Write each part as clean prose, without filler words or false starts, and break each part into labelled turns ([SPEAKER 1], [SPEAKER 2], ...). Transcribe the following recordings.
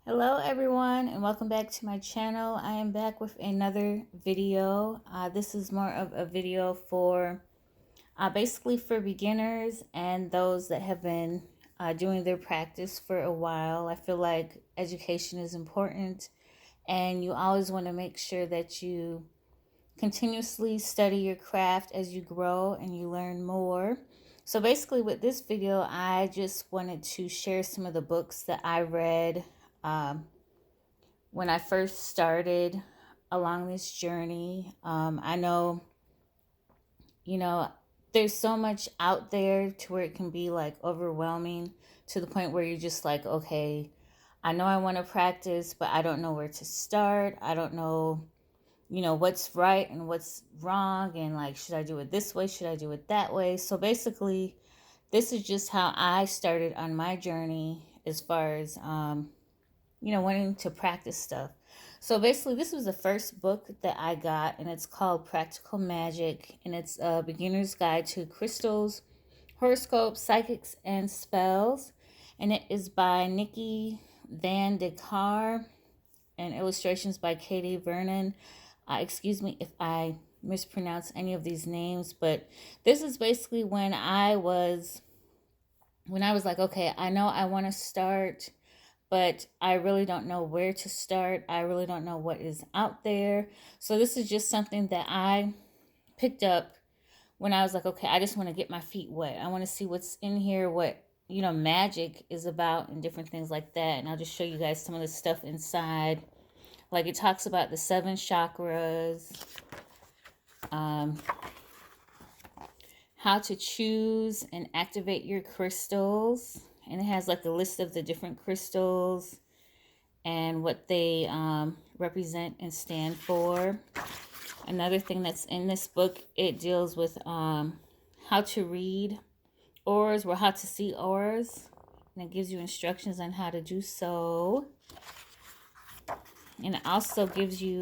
[SPEAKER 1] Hello everyone and welcome back to my channel. I am back with another video. This is more of a video for basically for beginners and those that have been doing their practice for a while. I feel like education is important and you always want to make sure that you continuously study your craft as you grow and you learn more. So basically with this video, I just wanted to share some of the books that I read when I first started along this journey. I know, you know, there's so much out there to where it can be like overwhelming to the point where you're just like, okay, I know I want to practice, but I don't know where to start. I don't know, what's right and what's wrong. And like, should I do it this way? Should I do it that way? So basically, this is just how I started on my journey as far as, wanting to practice stuff. So basically, this was the first book that I got, and it's called Practical Magic, and it's a beginner's guide to crystals, horoscopes, psychics, and spells. And it is by Nikki Van de Car, and illustrations by Katie Vernon. Excuse me if I mispronounce any of these names, but this is basically when I was like, okay, I know I want to start, but I really don't know where to start. I really don't know what is out there. So this is just something that I picked up when I was like, okay, I just want to get my feet wet. I want to see what's in here, what, magic is about and different things like that. And I'll just show you guys some of the stuff inside. Like it talks about the 7 chakras, how to choose and activate your crystals. And it has like a list of the different crystals and what they represent and stand for. Another thing that's in this book, it deals with how to read auras or how to see auras. And it gives you instructions on how to do so. And it also gives you,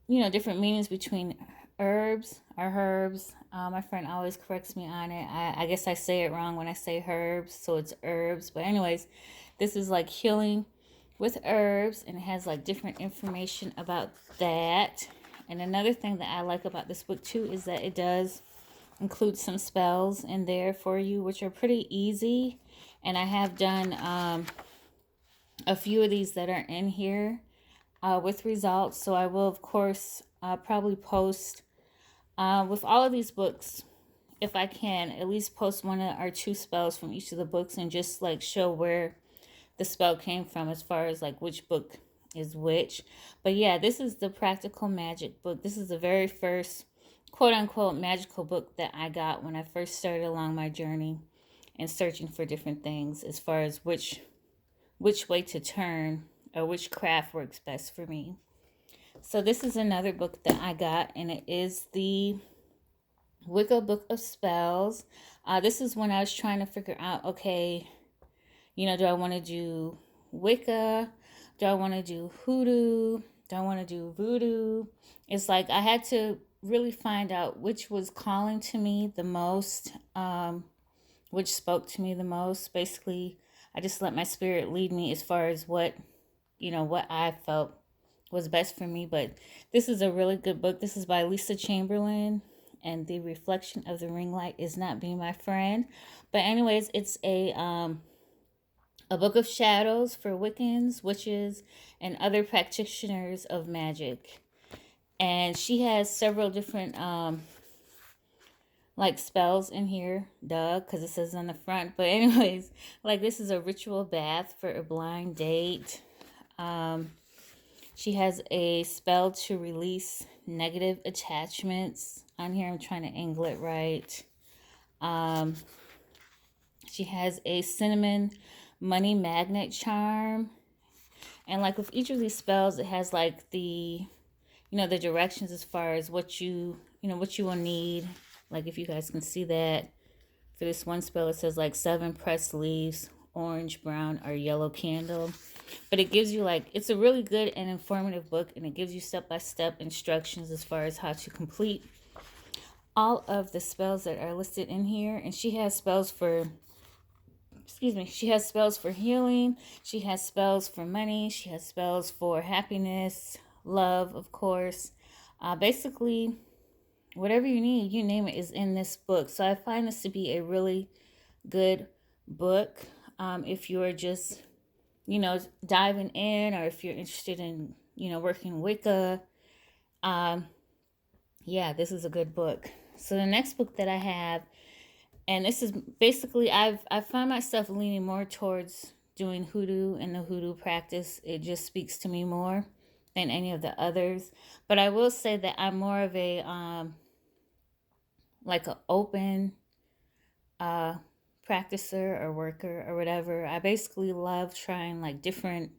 [SPEAKER 1] different meanings between herbs or herbs. My friend always corrects me on it. I guess I say it wrong when I say herbs, so it's herbs. But anyways, this is like healing with herbs, and it has like different information about that. And another thing that I like about this book too is that it does include some spells in there for you, which are pretty easy. And I have done a few of these that are in here with results. So I will, of course, probably post with all of these books, if I can, at least post 1 or 2 spells from each of the books and just like show where the spell came from as far as like which book is which. But yeah, this is the Practical Magic book. This is the very first quote unquote magical book that I got when I first started along my journey and searching for different things as far as which way to turn or which craft works best for me. So this is another book that I got, and it is the Wicca Book of Spells. This is when I was trying to figure out, okay, do I want to do Wicca? Do I want to do Hudu? Do I want to do Voodoo? It's like I had to really find out which was calling to me the most, which spoke to me the most. Basically, I just let my spirit lead me as far as what I felt was best for me. But this is a really good book. This is by Lisa Chamberlain, and the reflection of the ring light is not being my friend. But anyways, it's a book of shadows for Wiccans, witches, and other practitioners of magic. And she has several different like spells in here, because it says on the front. But anyways, like this is a ritual bath for a blind date. She has a spell to release negative attachments on here. I'm trying to angle it right. She has a cinnamon money magnet charm. And like with each of these spells, it has like the directions as far as what you will need. Like if you guys can see that, for this one spell, it says like 7 pressed leaves, orange, brown, or yellow candle. But it gives you it's a really good and informative book, and it gives you step-by-step instructions as far as how to complete all of the spells that are listed in here. And she has spells for excuse me, she has spells for healing. She has spells for money. She has spells for happiness, love, of course. Basically, whatever you need, you name it, is in this book. So I find this to be a really good book. If you're just, diving in, or if you're interested in, working Wicca, yeah, this is a good book. So the next book that I have, and this is basically, I find myself leaning more towards doing Hoodoo and the Hoodoo practice. It just speaks to me more than any of the others. But I will say that I'm more of a like an open practicer or worker or whatever. I basically love trying like different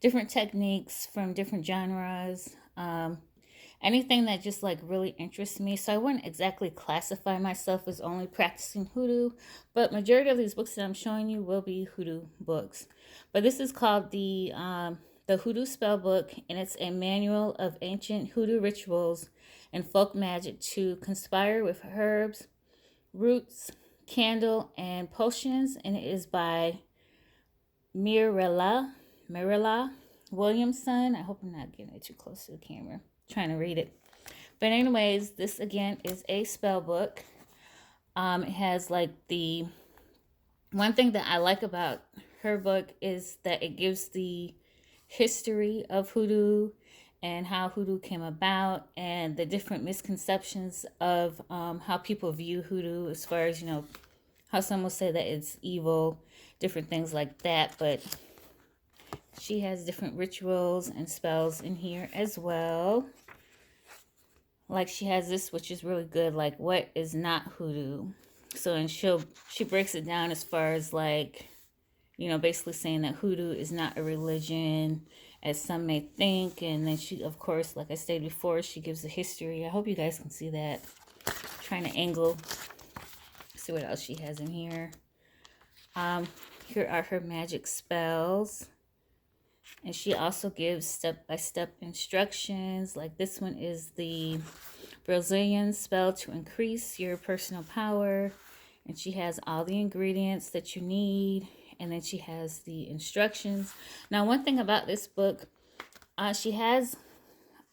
[SPEAKER 1] techniques from different genres. Anything that just like really interests me. So I wouldn't exactly classify myself as only practicing Hoodoo, but majority of these books that I'm showing you will be Hoodoo books. But this is called the Hoodoo Spell Book, and it's a manual of ancient Hoodoo rituals and folk magic to conspire with herbs, roots, candle, and potions. And it is by Mirella Williamson. I hope I'm not getting it too close to the camera. Trying to read it. But anyways, this again is a spell book. It has like the one thing that I like about her book is that it gives the history of Hoodoo and how Hoodoo came about and the different misconceptions of how people view Hoodoo, as far as, how some will say that it's evil, different things like that. But she has different rituals and spells in here as well. Like she has this, which is really good, like what is not Hoodoo. So, and she breaks it down as far as like, basically saying that Hoodoo is not a religion as some may think. And then she, of course, like I stated before, she gives the history. I hope you guys can see that. I'm trying to angle. See what else she has in here. Here are her magic spells. And she also gives step-by-step instructions. Like this one is the Brazilian spell to increase your personal power. And she has all the ingredients that you need. And then she has the instructions. Now, one thing about this book, she has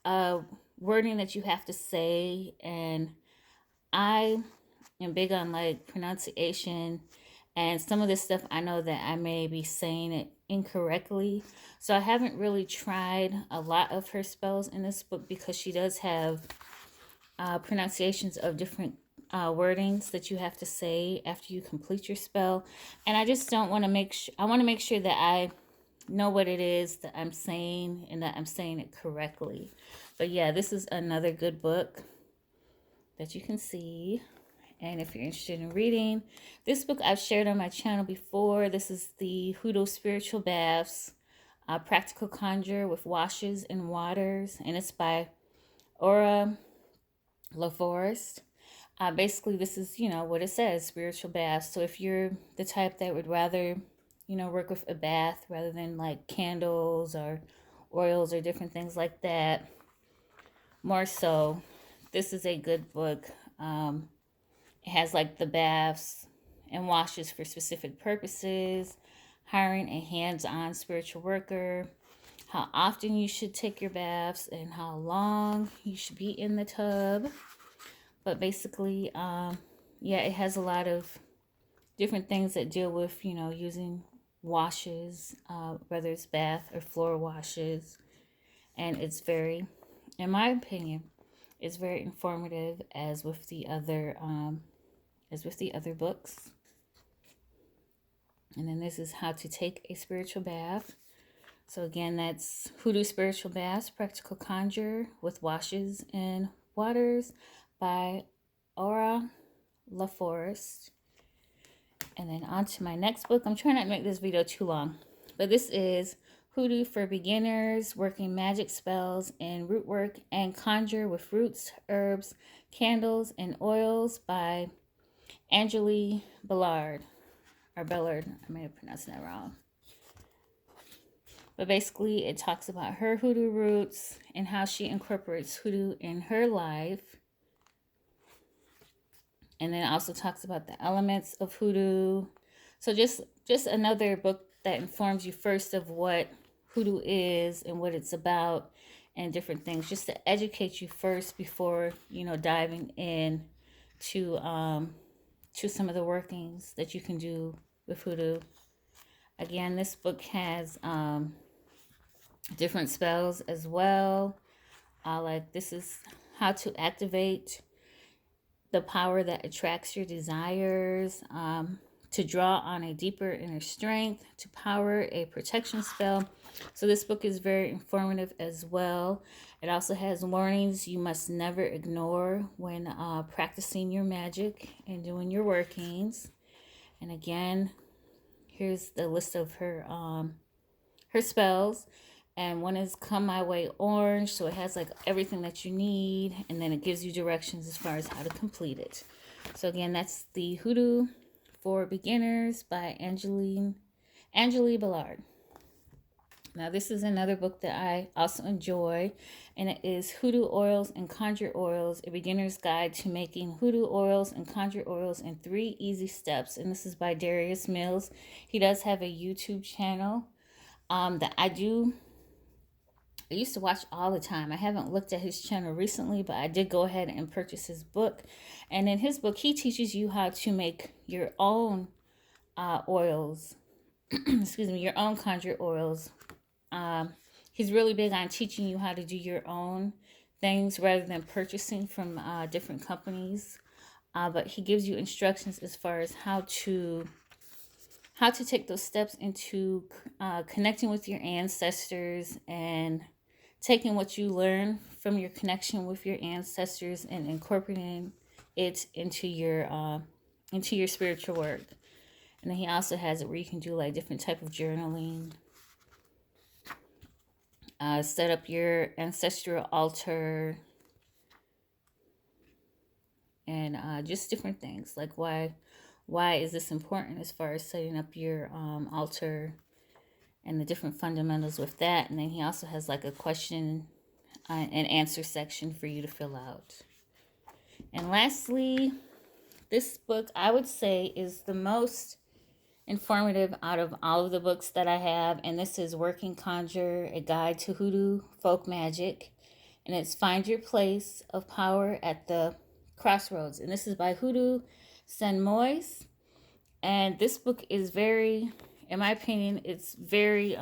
[SPEAKER 1] wording that you have to say. And I am big on like pronunciation. And some of this stuff, I know that I may be saying it incorrectly. So I haven't really tried a lot of her spells in this book because she does have pronunciations of different wordings that you have to say after you complete your spell. And I just don't want to I want to make sure that I know what it is that I'm saying and that I'm saying it correctly. But yeah, this is another good book that you can see. And if you're interested in reading, this book I've shared on my channel before. This is the Hudu Spiritual Baths, Practical Conjure with Washes and Waters. And it's by Aura LaForest. Basically, this is, what it says, spiritual baths. So if you're the type that would rather, work with a bath rather than like candles or oils or different things like that, more so, this is a good book. It has like the baths and washes for specific purposes, hiring a hands-on spiritual worker, how often you should take your baths, and how long you should be in the tub. But basically, yeah, it has a lot of different things that deal with, using washes, whether it's bath or floor washes. And it's very, in my opinion, it's very informative as with the other books. And then this is how to take a spiritual bath. So again, that's Hoodoo Spiritual Baths, Practical Conjure with Washes and Waters by Aura LaForest. And then on to my next book. I'm trying not to make this video too long, but this is Hoodoo for Beginners, Working Magic Spells in Root Work and Conjure with Roots, Herbs, Candles, and Oils by Angeli Bellard. Or Bellard, I may have pronounced that wrong. But basically, it talks about her Hoodoo roots and how she incorporates Hoodoo in her life. And then it also talks about the elements of Hoodoo. So just another book that informs you first of what Hoodoo is and what it's about and different things, just to educate you first before, diving in to some of the workings that you can do with Hoodoo. Again, this book has different spells as well. Like this is how to activate the power that attracts your desires, to draw on a deeper inner strength, to power a protection spell. So this book is very informative as well. It also has warnings you must never ignore when practicing your magic and doing your workings. And again, here's the list of her spells. And one is Come My Way Orange, so it has like everything that you need, and then it gives you directions as far as how to complete it. So again, that's the Hoodoo for Beginners by Angélie Ballard. Now this is another book that I also enjoy, and it is Hoodoo Oils and Conjure Oils, a beginner's guide to making hoodoo oils and conjure oils in 3 easy steps. And this is by Darius Mills. He does have a YouTube channel that I used to watch all the time. I haven't looked at his channel recently, but I did go ahead and purchase his book. And in his book, he teaches you how to make your own oils. Excuse me, your own conjure oils. He's really big on teaching you how to do your own things rather than purchasing from different companies. But he gives you instructions as far as how to take those steps into connecting with your ancestors and taking what you learn from your connection with your ancestors and incorporating it into your spiritual work. And then he also has it where you can do like different type of journaling, set up your ancestral altar, and just different things like why is this important as far as setting up your altar and the different fundamentals with that. And then he also has like a question and answer section for you to fill out. And lastly, this book I would say is the most informative out of all of the books that I have, and this is Working Conjure, a guide to Hoodoo folk magic, and it's Find Your Place of Power at the Crossroads. And this is by Hudu Senmois. And this book is very, in my opinion, it's very,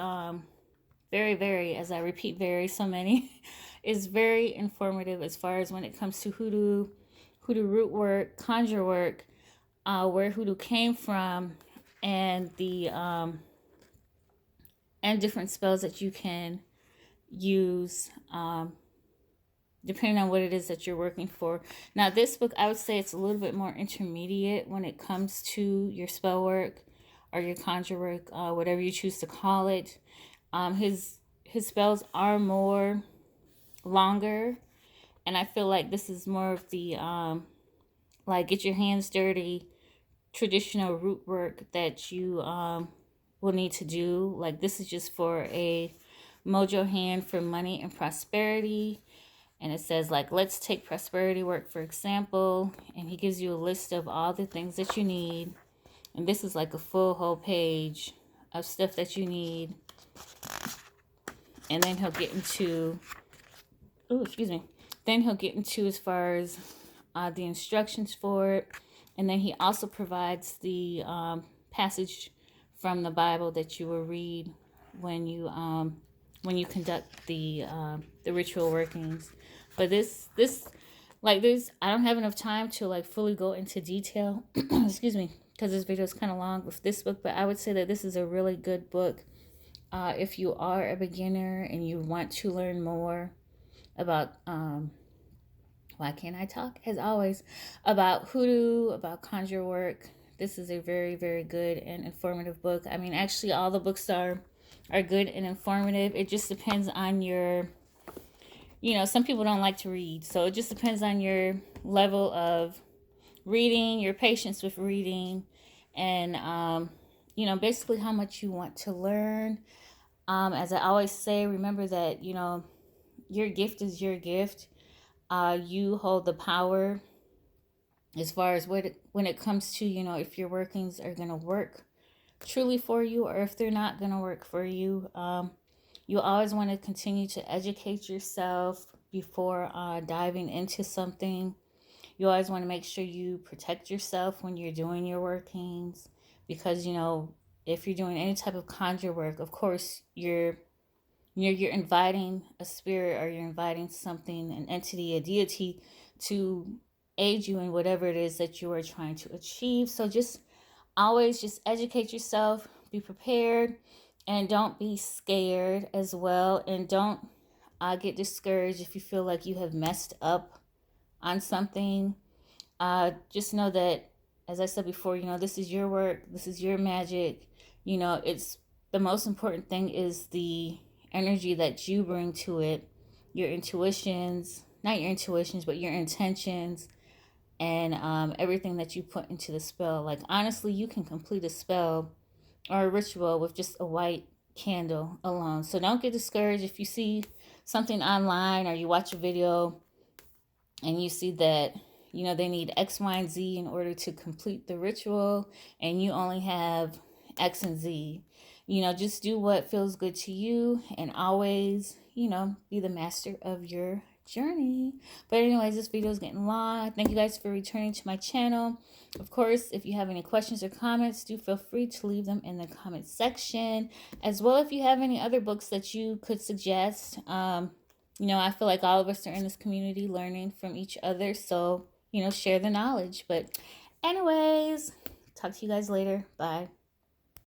[SPEAKER 1] very, as I repeat, very so many, is very informative as far as when it comes to hoodoo root work, conjure work, where hoodoo came from, and the and different spells that you can use depending on what it is that you're working for. Now this book, I would say it's a little bit more intermediate when it comes to your spell work or your conjure work, whatever you choose to call it. His spells are more longer, and I feel like this is more of the like get your hands dirty traditional root work that you will need to do. Like this is just for a mojo hand for money and prosperity. And it says like, let's take prosperity work for example, and he gives you a list of all the things that you need. And this is like a full whole page of stuff that you need. And then he'll get into, then he'll get into as far as the instructions for it. And then he also provides the passage from the Bible that you will read when you conduct the ritual workings. But this like this, I don't have enough time to like fully go into detail. Excuse me, because this video is kind of long with this book. But I would say that this is a really good book if you are a beginner and you want to learn more about why can't I talk? As always, about hoodoo, about conjure work. This is a very, very good and informative book. I mean, actually, all the books are good and informative. It just depends on your, some people don't like to read. So it just depends on your level of reading, your patience with reading, and, basically how much you want to learn. As I always say, remember that, your gift is your gift. You hold the power as far as when it comes to, if your workings are going to work truly for you or if they're not going to work for you. You always want to continue to educate yourself before diving into something. You always want to make sure you protect yourself when you're doing your workings, because if you're doing any type of conjure work, of course you're inviting a spirit, or you're inviting something, an entity, a deity, to aid you in whatever it is that you are trying to achieve. So just always just educate yourself, be prepared, and don't be scared as well. And don't get discouraged if you feel like you have messed up on something. Just know that, as I said before, this is your work, this is your magic. It's the most important thing is the energy that you bring to it, your intuitions, not your intuitions, but your intentions, and everything that you put into the spell. Like, honestly, you can complete a spell or a ritual with just a white candle alone. So don't get discouraged if you see something online or you watch a video and you see that they need X, Y, and Z in order to complete the ritual, and you only have X and Z. Just do what feels good to you, and always be the master of your journey. But anyways, this video is getting long. Thank you guys for returning to my channel. Of course, if you have any questions or comments, do feel free to leave them in the comment section. As well, if you have any other books that you could suggest, I feel like all of us are in this community learning from each other. So, share the knowledge. But anyways, talk to you guys later. Bye.